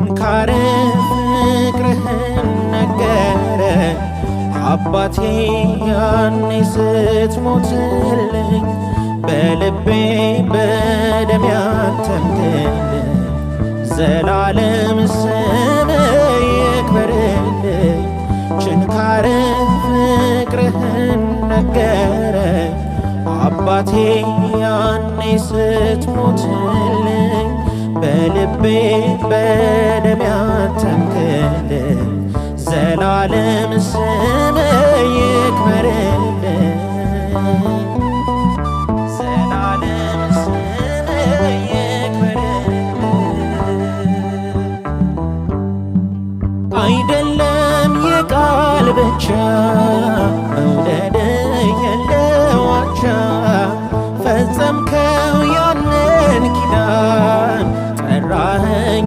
ችንካር ፍቅርህን ነገረ አባቴ ያኔ ስትሞትልኝ በልቤ በደም ያተምክልኝ ዘላለም ስም ይክበርልኝ። ችንካር ፍቅርህን ነገረ አባቴ ያኔ ስትሞትልኝ በልቤ በደም ያተምክልኝ ዘላለም ስም ይክበርልኝ። ዘላለም ስም ይክበርልኝ። አይደለም የቃል ብቻ